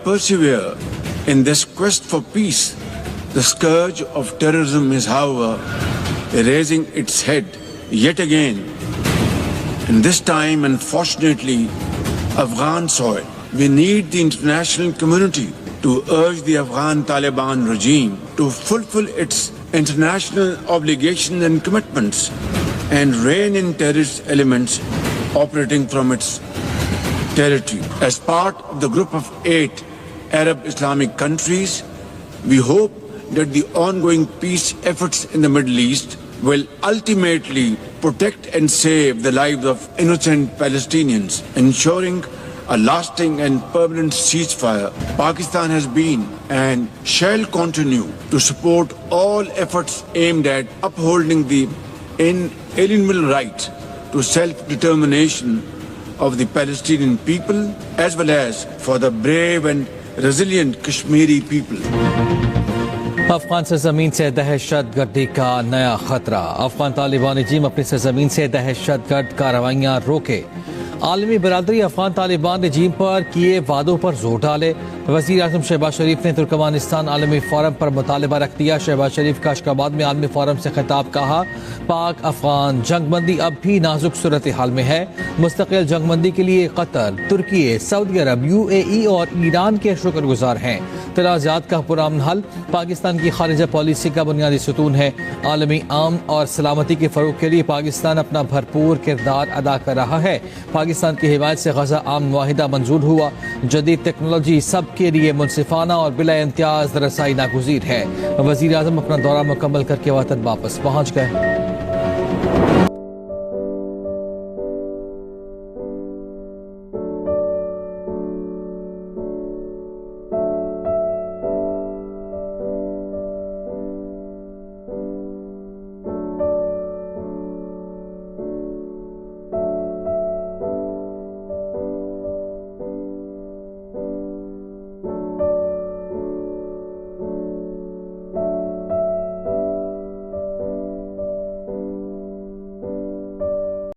persevere in this quest for peace. The scourge of terrorism is, however, raising its head yet again. In this time, unfortunately, Afghan soil, we need the international community to urge the Afghan Taliban regime to fulfill its international obligations and commitments and rein in terrorist elements operating from its territory. As part of the group of 8 Arab Islamic countries, we hope that the ongoing peace efforts in the Middle East will ultimately protect and save the lives of innocent Palestinians, ensuring a lasting and permanent ceasefire. Pakistan has been and shall continue to support all efforts aimed at upholding the inalienable right to self-determination of the Palestinian people, as well as for the brave and resilient Kashmiri people. Afghan सरजमीन से दहशतगर्दी का नया खतरा। अफगान तालिबान रजीम अपनी सरजमीन से दहशतगर्द कार्रवाइयाँ रोके। आलमी बरादरी अफगान तालिबान रजीम पर किए वादों पर जोर डाले। वज़ीर आज़म शहबाज शरीफ ने तुर्कमानिस्तान आलमी फोरम पर मुतालबा रख दिया। शहबाज शरीफ का अशकाबाद में आलमी फोरम से खिताब, कहा पाक अफगान जंगबंदी अब भी नाजुक सूरत हाल में है। मुस्तकिल जंगबंदी के लिए कतर, तुर्की, सऊदी अरब, UAE और ईरान के शुक्रगुजार हैं। तनाज़ात का पुरअमन हल पाकिस्तान की खारिजा पॉलिसी का बुनियादी सतून है। आलमी अमन और सलामती के फ़रोग के लिए पाकिस्तान अपना भरपूर किरदार अदा कर रहा है। पाकिस्तान की हिमायत से गज़ा आम मुआहिदा मंजूर हुआ। जदीद टेक्नोलॉजी सब के लिए मुनसिफाना और बिला इम्तियाज़ रसाई नागुज़ीर है। वज़ीर आज़म अपना दौरा मुकम्मल करके वतन वापस पहुँच गए।